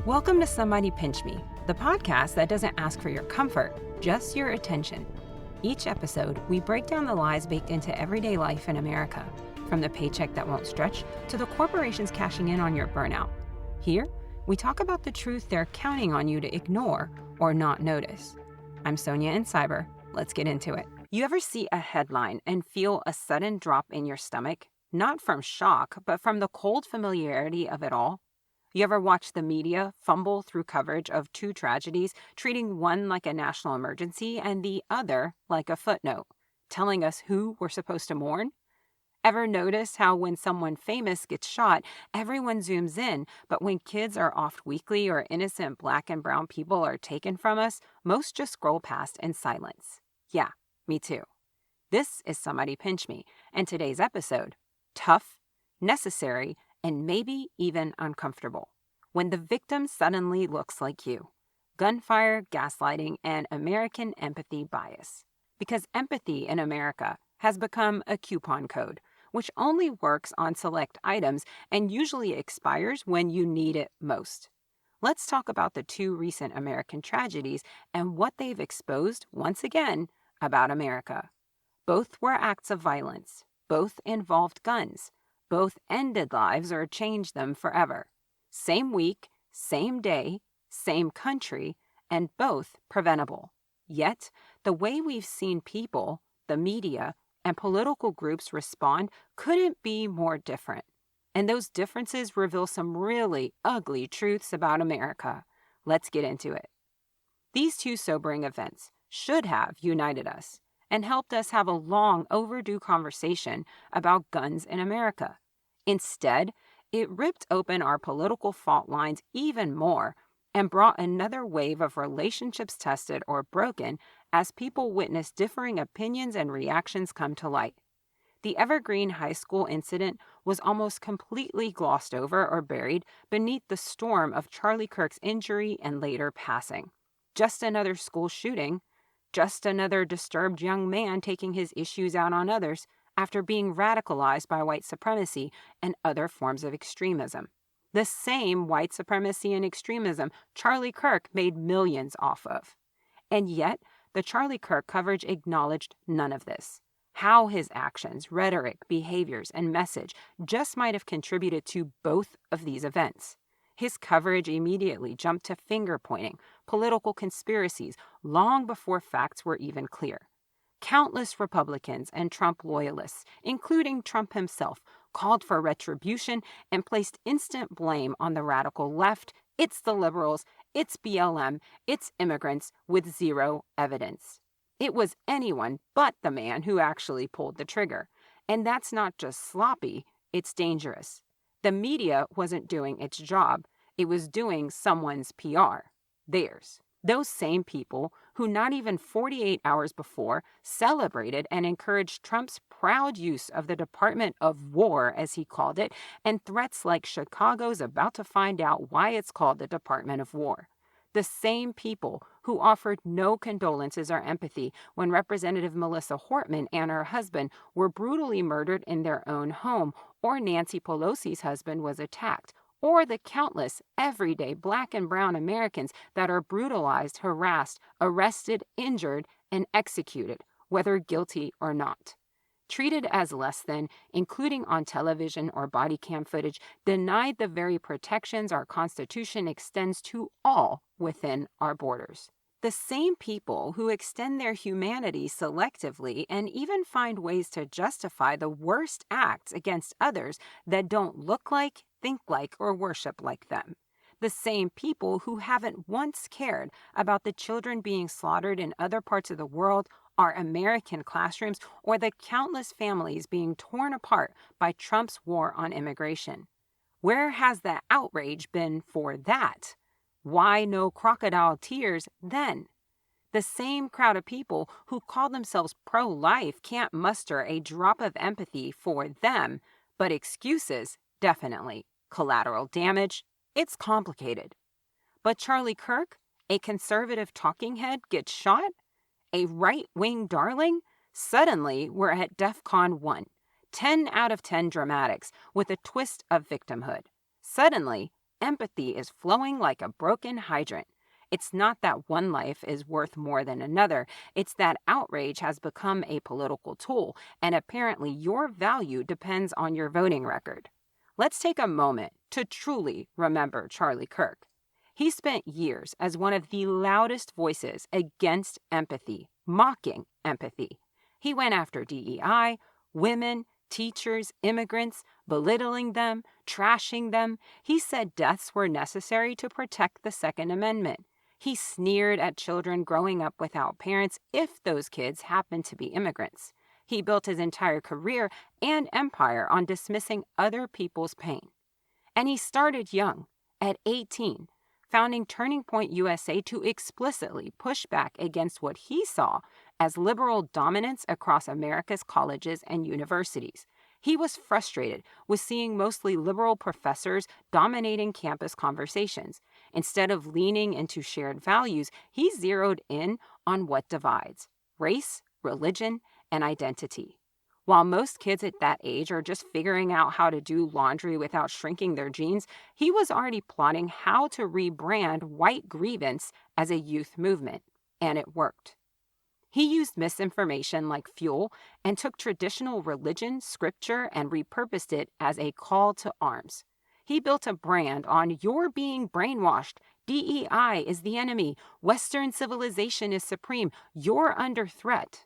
Welcome to Somebody Pinch Me, the podcast that doesn't ask for your comfort, just your attention. Each episode, we break down the lies baked into everyday life in America, from the paycheck that won't stretch to the corporations cashing in on your burnout. Here, we talk about the truth they're counting on you to ignore or not notice. I'm Sonia in Cyber. Let's get into it. You ever see a headline and feel a sudden drop in your stomach? Not from shock, but from the cold familiarity of it all? You ever watch the media fumble through coverage of two tragedies, treating one like a national emergency and the other like a footnote, telling us who we're supposed to mourn? Ever notice how when someone famous gets shot, everyone zooms in, but when kids are offed weekly or innocent Black and brown people are taken from us, most just scroll past in silence? Yeah, me too. This is Somebody Pinch Me, and today's episode, tough, necessary, and maybe even uncomfortable. When the victim suddenly looks like you. Gunfire, gaslighting, and American empathy bias. Because empathy in America has become a coupon code, which only works on select items and usually expires when you need it most. Let's talk about the two recent American tragedies and what they've exposed, once again, about America. Both were acts of violence. Both involved guns. Both ended lives or changed them forever. Same week, same day, same country, and both preventable. Yet, the way we've seen people, the media, and political groups respond couldn't be more different. And those differences reveal some really ugly truths about America. Let's get into it. These two sobering events should have united us and helped us have a long overdue conversation about guns in America. Instead, it ripped open our political fault lines even more and brought another wave of relationships tested or broken as people witnessed differing opinions and reactions come to light. The Evergreen High School incident was almost completely glossed over or buried beneath the storm of Charlie Kirk's injury and later passing. Just another school shooting. Just another disturbed young man taking his issues out on others after being radicalized by white supremacy and other forms of extremism. The same white supremacy and extremism Charlie Kirk made millions off of. And yet, the Charlie Kirk coverage acknowledged none of this. How his actions, rhetoric, behaviors, and message just might have contributed to both of these events. His coverage immediately jumped to finger-pointing, political conspiracies, long before facts were even clear. Countless Republicans and Trump loyalists, including Trump himself, called for retribution and placed instant blame on the radical left. It's the liberals, it's BLM, it's immigrants, with zero evidence. It was anyone but the man who actually pulled the trigger. And that's not just sloppy, it's dangerous. The media wasn't doing its job. It was doing someone's PR, theirs. Those same people who not even 48 hours before celebrated and encouraged Trump's proud use of the Department of War, as he called it, and threats like Chicago's about to find out why it's called the Department of War. The same people who offered no condolences or empathy when Representative Melissa Hortman and her husband were brutally murdered in their own home, or Nancy Pelosi's husband was attacked, or the countless everyday Black and brown Americans that are brutalized, harassed, arrested, injured, and executed, whether guilty or not. Treated as less than, including on television or body cam footage, denied the very protections our Constitution extends to all within our borders. The same people who extend their humanity selectively and even find ways to justify the worst acts against others that don't look like, think like, or worship like them. The same people who haven't once cared about the children being slaughtered in other parts of the world, our American classrooms, or the countless families being torn apart by Trump's war on immigration. Where has the outrage been for that? Why no crocodile tears then? The same crowd of people who call themselves pro-life can't muster a drop of empathy for them, but excuses, definitely. Collateral damage, it's complicated. But Charlie Kirk, a conservative talking head, gets shot? A right-wing darling? Suddenly, we're at DEFCON 1. 10 out of 10 dramatics with a twist of victimhood. Suddenly, Empathy is flowing like a broken hydrant. It's not that one life is worth more than another. It's that outrage has become a political tool, and apparently your value depends on your voting record. Let's take a moment to truly remember Charlie Kirk. He spent years as one of the loudest voices against empathy, mocking empathy. He went after DEI, women, teachers, immigrants, belittling them, trashing them. He said deaths were necessary to protect the Second Amendment. He sneered at children growing up without parents if those kids happened to be immigrants. He built his entire career and empire on dismissing other people's pain. And he started young, at 18, founding Turning Point USA to explicitly push back against what he saw as liberal dominance across America's colleges and universities. He was frustrated with seeing mostly liberal professors dominating campus conversations. Instead of leaning into shared values, he zeroed in on what divides: race, religion, and identity. While most kids at that age are just figuring out how to do laundry without shrinking their jeans, he was already plotting how to rebrand white grievance as a youth movement. And it worked. He used misinformation like fuel and took traditional religion, scripture, and repurposed it as a call to arms. He built a brand on "you're being brainwashed," "DEI is the enemy," "Western civilization is supreme," "you're under threat."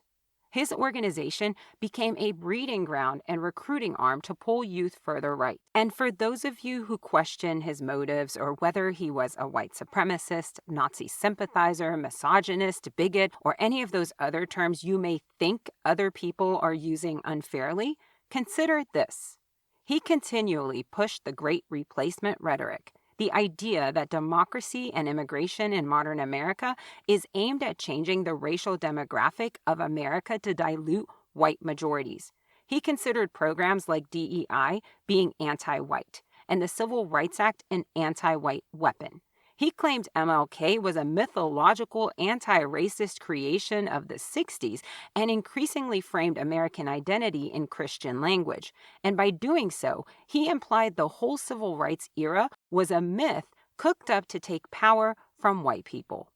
His organization became a breeding ground and recruiting arm to pull youth further right. And for those of you who question his motives or whether he was a white supremacist, Nazi sympathizer, misogynist, bigot, or any of those other terms you may think other people are using unfairly, consider this. He continually pushed the Great Replacement rhetoric, the idea that democracy and immigration in modern America is aimed at changing the racial demographic of America to dilute white majorities. He considered programs like DEI being anti-white and the Civil Rights Act an anti-white weapon. He claimed MLK was a mythological anti-racist creation of the 60s and increasingly framed American identity in Christian language. And by doing so, he implied the whole civil rights era was a myth cooked up to take power from white people.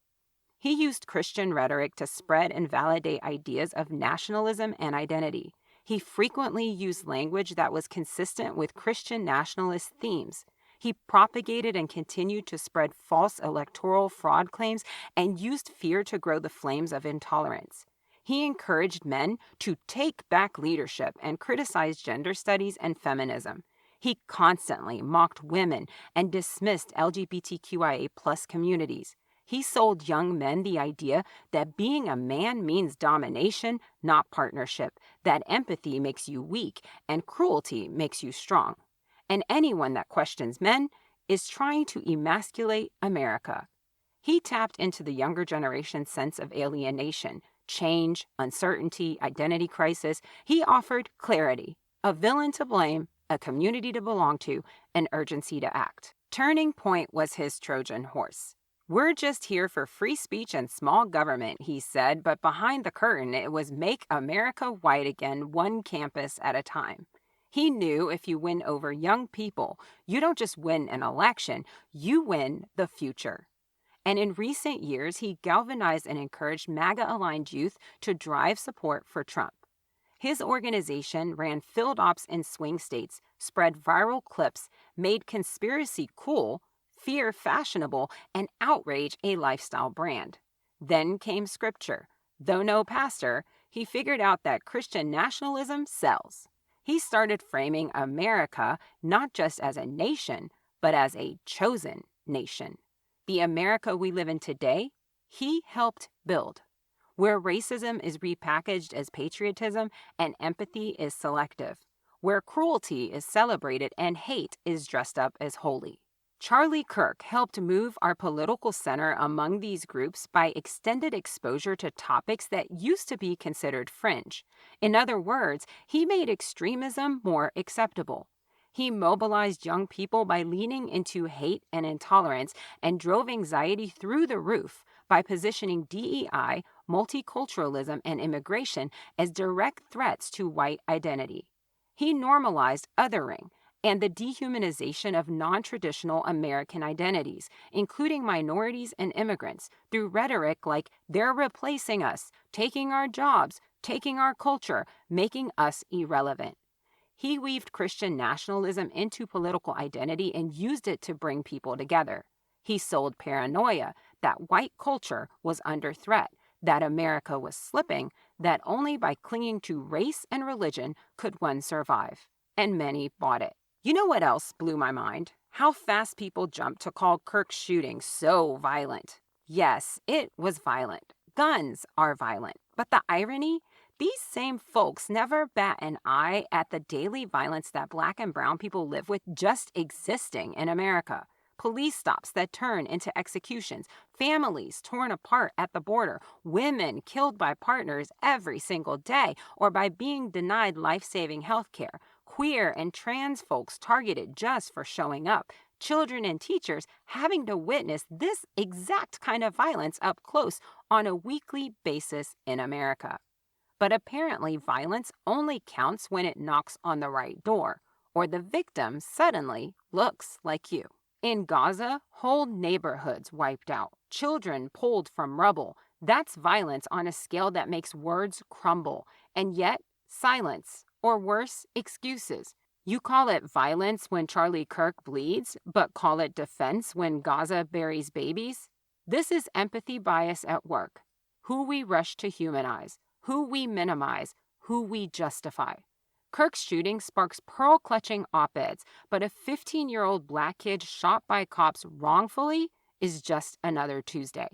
He used Christian rhetoric to spread and validate ideas of nationalism and identity. He frequently used language that was consistent with Christian nationalist themes. He propagated and continued to spread false electoral fraud claims and used fear to grow the flames of intolerance. He encouraged men to take back leadership and criticized gender studies and feminism. He constantly mocked women and dismissed LGBTQIA+ communities. He sold young men the idea that being a man means domination, not partnership, that empathy makes you weak and cruelty makes you strong. And anyone that questions men is trying to emasculate America. He tapped into the younger generation's sense of alienation, change, uncertainty, identity crisis. He offered clarity, a villain to blame, a community to belong to, an urgency to act. Turning Point was his Trojan horse. "We're just here for free speech and small government," he said, but behind the curtain it was "make America white again, one campus at a time." He knew if you win over young people, you don't just win an election, you win the future. And in recent years, he galvanized and encouraged MAGA-aligned youth to drive support for Trump. His organization ran field ops in swing states, spread viral clips, made conspiracy cool, fear fashionable, and outrage a lifestyle brand. Then came scripture. Though no pastor, he figured out that Christian nationalism sells. He started framing America not just as a nation, but as a chosen nation. The America we live in today, he helped build, where racism is repackaged as patriotism and empathy is selective, where cruelty is celebrated and hate is dressed up as holy. Charlie Kirk helped move our political center among these groups by extended exposure to topics that used to be considered fringe. In other words, he made extremism more acceptable. He mobilized young people by leaning into hate and intolerance and drove anxiety through the roof by positioning DEI, multiculturalism, and immigration as direct threats to white identity. He normalized othering, and the dehumanization of non-traditional American identities, including minorities and immigrants, through rhetoric like they're replacing us, taking our jobs, taking our culture, making us irrelevant. He weaved Christian nationalism into political identity and used it to bring people together. He sold paranoia that white culture was under threat, that America was slipping, that only by clinging to race and religion could one survive. And many bought it. You know what else blew my mind? How fast people jumped to call Kirk's shooting so violent. Yes, it was violent. Guns are violent. But the irony? These same folks never bat an eye at the daily violence that Black and brown people live with just existing in America. Police stops that turn into executions, families torn apart at the border, women killed by partners every single day or by being denied life-saving health care, queer and trans folks targeted just for showing up, children and teachers having to witness this exact kind of violence up close on a weekly basis in America. But apparently, violence only counts when it knocks on the right door, or the victim suddenly looks like you. In Gaza, whole neighborhoods wiped out, children pulled from rubble. That's violence on a scale that makes words crumble, and yet silence, or worse, excuses. You call it violence when Charlie Kirk bleeds, but call it defense when Gaza buries babies? This is empathy bias at work. Who we rush to humanize, who we minimize, who we justify. Kirk's shooting sparks pearl-clutching op-eds, but a 15-year-old Black kid shot by cops wrongfully is just another Tuesday.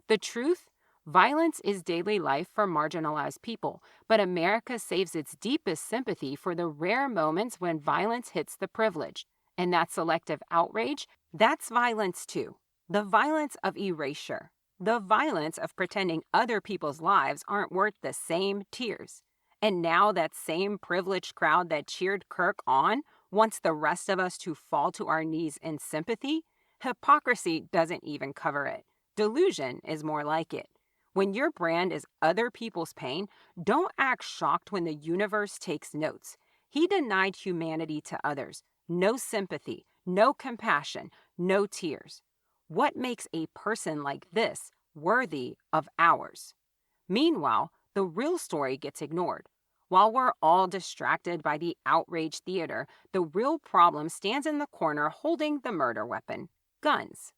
The truth? Violence is daily life for marginalized people, but America saves its deepest sympathy for the rare moments when violence hits the privileged. And that selective outrage, that's violence too. The violence of erasure. The violence of pretending other people's lives aren't worth the same tears. And now that same privileged crowd that cheered Kirk on wants the rest of us to fall to our knees in sympathy? Hypocrisy doesn't even cover it. Delusion is more like it. When your brand is other people's pain, don't act shocked when the universe takes notes. He denied humanity to others. No sympathy, no compassion, no tears. What makes a person like this worthy of ours? Meanwhile, the real story gets ignored. While we're all distracted by the outrage theater, the real problem stands in the corner holding the murder weapon: guns.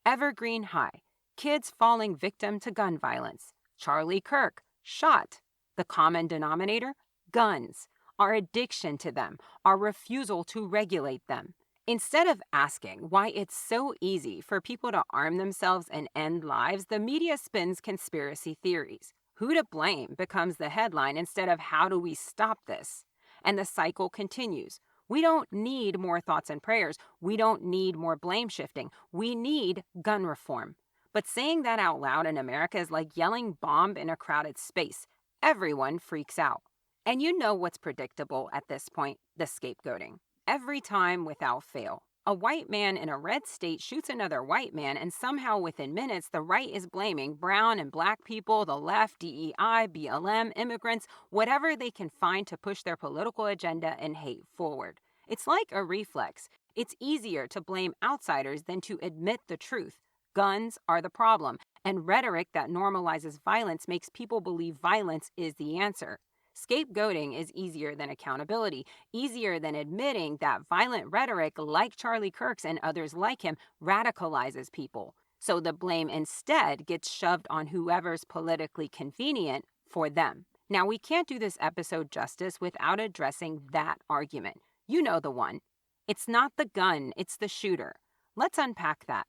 Evergreen High, kids falling victim to gun violence. Charlie Kirk, shot. The common denominator? Guns. Our addiction to them, our refusal to regulate them. Instead of asking why it's so easy for people to arm themselves and end lives, the media spins conspiracy theories. Who to blame becomes the headline instead of how do we stop this? And the cycle continues. We don't need more thoughts and prayers. We don't need more blame shifting. We need gun reform. But saying that out loud in America is like yelling bomb in a crowded space. Everyone freaks out. And you know what's predictable at this point: the scapegoating. Every time without fail. A white man in a red state shoots another white man, and somehow within minutes, the right is blaming brown and Black people, the left, DEI, BLM, immigrants, whatever they can find to push their political agenda and hate forward. It's like a reflex. It's easier to blame outsiders than to admit the truth. Guns are the problem, and rhetoric that normalizes violence makes people believe violence is the answer. Scapegoating is easier than accountability, easier than admitting that violent rhetoric, like Charlie Kirk's and others like him, radicalizes people. So the blame instead gets shoved on whoever's politically convenient for them. Now, we can't do this episode justice without addressing that argument. You know the one. It's not the gun, it's the shooter. Let's unpack that.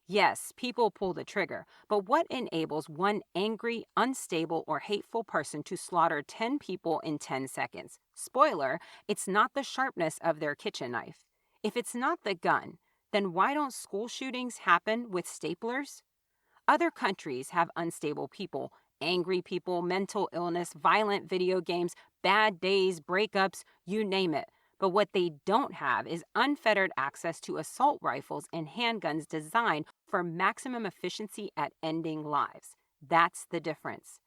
Yes, people pull the trigger, but what enables one angry, unstable, or hateful person to slaughter 10 people in 10 seconds? Spoiler, it's not the sharpness of their kitchen knife. If it's not the gun, then why don't school shootings happen with staplers? Other countries have unstable people, angry people, mental illness, violent video games, bad days, breakups, you name it. But what they don't have is unfettered access to assault rifles and handguns designed for maximum efficiency at ending lives. That's the difference.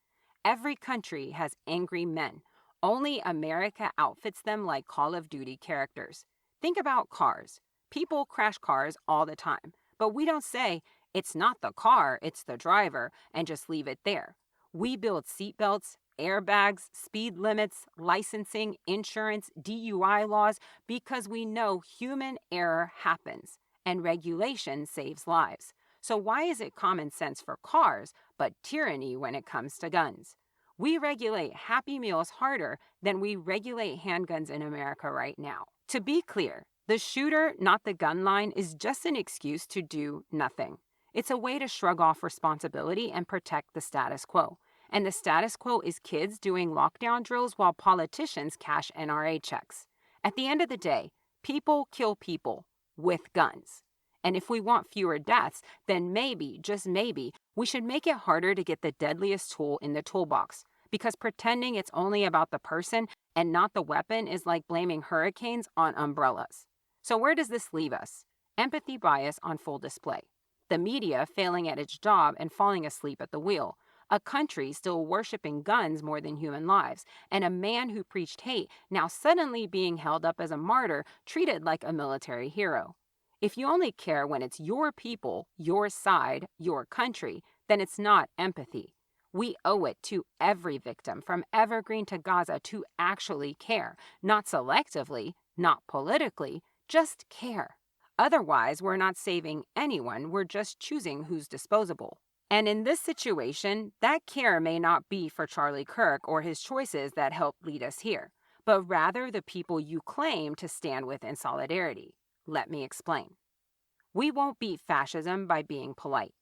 Every country has angry men. Only America outfits them like Call of Duty characters. Think about cars. People crash cars all the time, but we don't say, it's not the car, it's the driver, and just leave it there. We build seatbelts, airbags, speed limits, licensing, insurance, DUI laws because we know human error happens and regulation saves lives. So why is it common sense for cars, but tyranny when it comes to guns? We regulate Happy Meals harder than we regulate handguns in America right now. To be clear, the shooter, not the gun line, is just an excuse to do nothing. It's a way to shrug off responsibility and protect the status quo. And the status quo is kids doing lockdown drills while politicians cash NRA checks. At the end of the day, people kill people with guns. And if we want fewer deaths, then maybe, just maybe, we should make it harder to get the deadliest tool in the toolbox. Because pretending it's only about the person and not the weapon is like blaming hurricanes on umbrellas. So where does this leave us? Empathy bias on full display. The media failing at its job and falling asleep at the wheel. A country still worshiping guns more than human lives. And a man who preached hate now suddenly being held up as a martyr, treated like a military hero. If you only care when it's your people, your side, your country, then it's not empathy. We owe it to every victim, from Evergreen to Gaza, to actually care. Not selectively, not politically, just care. Otherwise, we're not saving anyone, we're just choosing who's disposable. And in this situation, that care may not be for Charlie Kirk or his choices that helped lead us here, but rather the people you claim to stand with in solidarity. Let me explain. We won't beat fascism by being polite.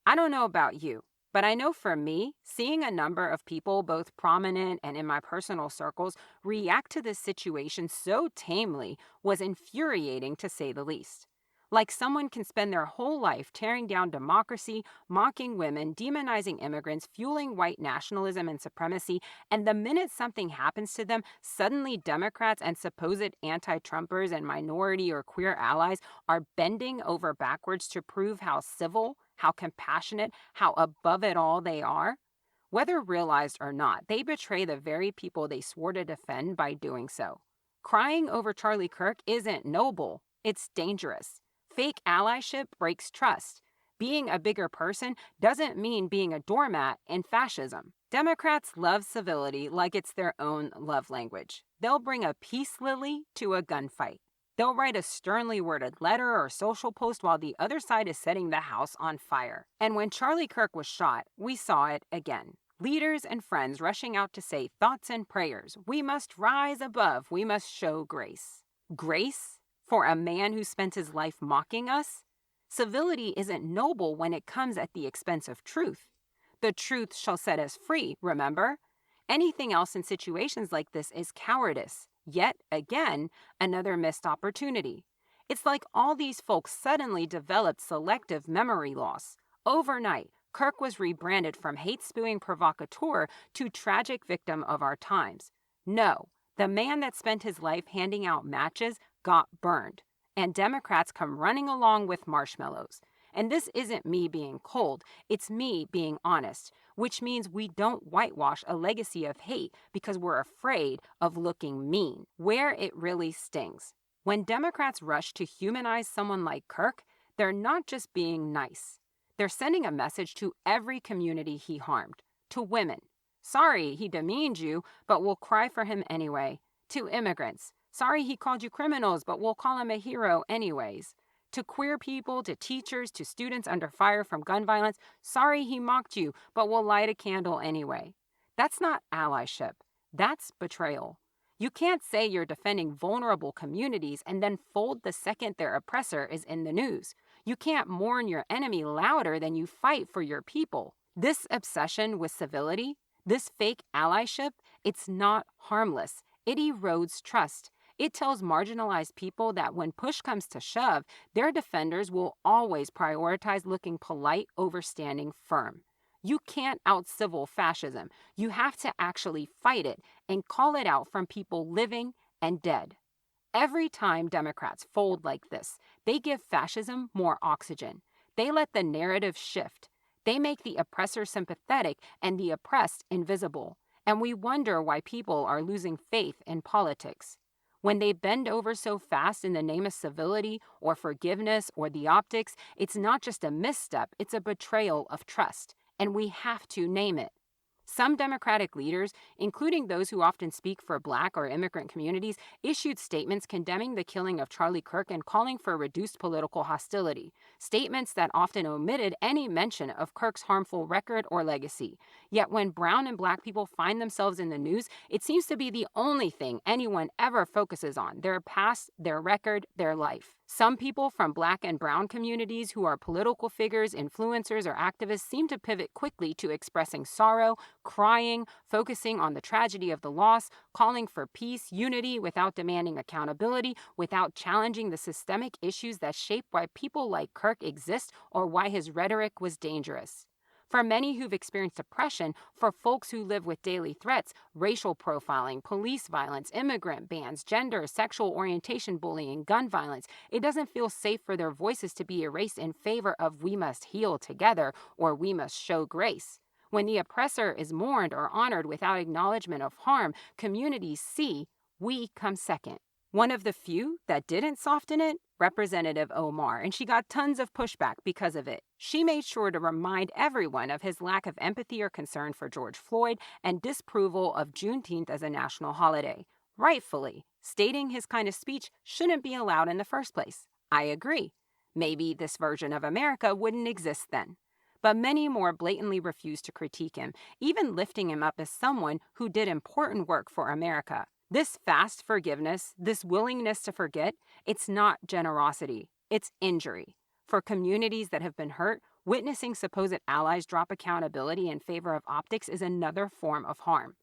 I don't know about you, but I know for me, seeing a number of people, both prominent and in my personal circles, react to this situation so tamely was infuriating, to say the least. Like someone can spend their whole life tearing down democracy, mocking women, demonizing immigrants, fueling white nationalism and supremacy, and the minute something happens to them, suddenly Democrats and supposed anti-Trumpers and minority or queer allies are bending over backwards to prove how civil, how compassionate, how above it all they are. Whether realized or not, they betray the very people they swore to defend by doing so. Crying over Charlie Kirk isn't noble, it's dangerous. Fake allyship breaks trust. Being a bigger person doesn't mean being a doormat in fascism. Democrats love civility like it's their own love language. They'll bring a peace lily to a gunfight. They'll write a sternly worded letter or social post while the other side is setting the house on fire. And when Charlie Kirk was shot, we saw it again. Leaders and friends rushing out to say thoughts and prayers. We must rise above. We must show grace. Grace? For a man who spent his life mocking us? Civility isn't noble when it comes at the expense of truth. The truth shall set us free, remember? Anything else in situations like this is cowardice. Yet, again, another missed opportunity. It's like all these folks suddenly developed selective memory loss. Overnight, Kirk was rebranded from hate-spewing provocateur to tragic victim of our times. No, the man that spent his life handing out matches got burned, and Democrats come running along with marshmallows. And this isn't me being cold, it's me being honest, which means we don't whitewash a legacy of hate because we're afraid of looking mean, where it really stings. When Democrats rush to humanize someone like Kirk, they're not just being nice. They're sending a message to every community he harmed. To women, sorry he demeaned you, but we'll cry for him anyway. To immigrants, sorry he called you criminals, but we'll call him a hero anyways. To queer people, to teachers, to students under fire from gun violence, sorry he mocked you, but we'll light a candle anyway. That's not allyship. That's betrayal. You can't say you're defending vulnerable communities and then fold the second their oppressor is in the news. You can't mourn your enemy louder than you fight for your people. This obsession with civility, this fake allyship, it's not harmless. It erodes trust. It tells marginalized people that when push comes to shove, their defenders will always prioritize looking polite over standing firm. You can't out-civil fascism. You have to actually fight it and call it out from people living and dead. Every time Democrats fold like this, they give fascism more oxygen. They let the narrative shift. They make the oppressor sympathetic and the oppressed invisible. And we wonder why people are losing faith in politics. When they bend over so fast in the name of civility or forgiveness or the optics, it's not just a misstep, it's a betrayal of trust. And we have to name it. Some Democratic leaders, including those who often speak for Black or immigrant communities, issued statements condemning the killing of Charlie Kirk and calling for reduced political hostility, statements that often omitted any mention of Kirk's harmful record or legacy. Yet when brown and Black people find themselves in the news, it seems to be the only thing anyone ever focuses on: their past, their record, their life. Some people from Black and brown communities who are political figures, influencers, or activists seem to pivot quickly to expressing sorrow, crying, focusing on the tragedy of the loss, calling for peace, unity without demanding accountability, without challenging the systemic issues that shape why people like Kirk exist or why his rhetoric was dangerous. For many who've experienced oppression, for folks who live with daily threats, racial profiling, police violence, immigrant bans, gender, sexual orientation bullying, gun violence, it doesn't feel safe for their voices to be erased in favor of "we must heal together" or "we must show grace." When the oppressor is mourned or honored without acknowledgement of harm, communities see we come second. One of the few that didn't soften it, Representative Omar, and she got tons of pushback because of it. She made sure to remind everyone of his lack of empathy or concern for George Floyd and disapproval of Juneteenth as a national holiday, rightfully stating his kind of speech shouldn't be allowed in the first place. I agree. Maybe this version of America wouldn't exist then. But many more blatantly refused to critique him, even lifting him up as someone who did important work for America. This fast forgiveness, this willingness to forget, it's not generosity, it's injury. For communities that have been hurt, witnessing supposed allies drop accountability in favor of optics is another form of harm.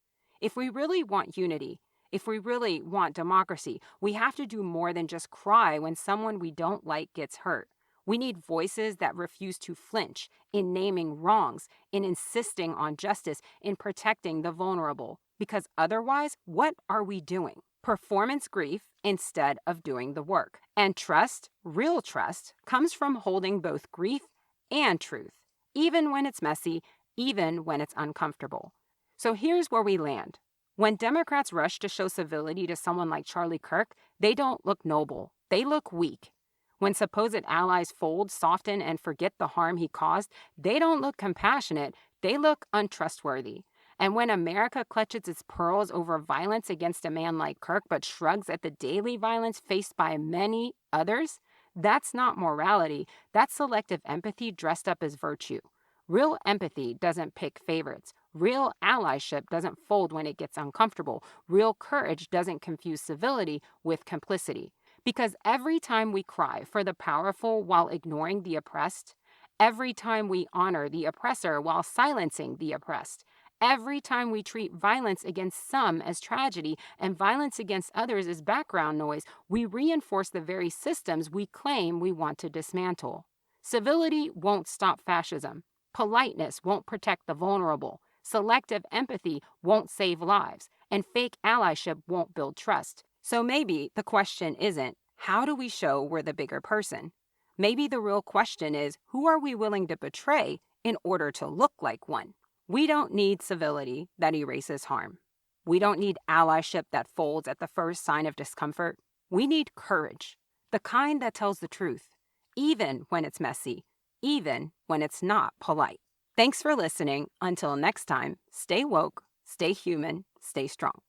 If we really want unity, if we really want democracy, we have to do more than just cry when someone we don't like gets hurt. We need voices that refuse to flinch in naming wrongs, in insisting on justice, in protecting the vulnerable. Because otherwise, what are we doing? Performance grief instead of doing the work. And trust, real trust, comes from holding both grief and truth, even when it's messy, even when it's uncomfortable. So here's where we land. When Democrats rush to show civility to someone like Charlie Kirk, they don't look noble. They look weak. When supposed allies fold, soften, and forget the harm he caused, they don't look compassionate. They look untrustworthy. And when America clutches its pearls over violence against a man like Kirk but shrugs at the daily violence faced by many others, that's not morality. That's selective empathy dressed up as virtue. Real empathy doesn't pick favorites. Real allyship doesn't fold when it gets uncomfortable. Real courage doesn't confuse civility with complicity. Because every time we cry for the powerful while ignoring the oppressed, every time we honor the oppressor while silencing the oppressed, every time we treat violence against some as tragedy and violence against others as background noise, we reinforce the very systems we claim we want to dismantle. Civility won't stop fascism. Politeness won't protect the vulnerable. Selective empathy won't save lives. And fake allyship won't build trust. So maybe the question isn't, how do we show we're the bigger person? Maybe the real question is, who are we willing to betray in order to look like one? We don't need civility that erases harm. We don't need allyship that folds at the first sign of discomfort. We need courage, the kind that tells the truth, even when it's messy, even when it's not polite. Thanks for listening. Until next time, stay woke, stay human, stay strong.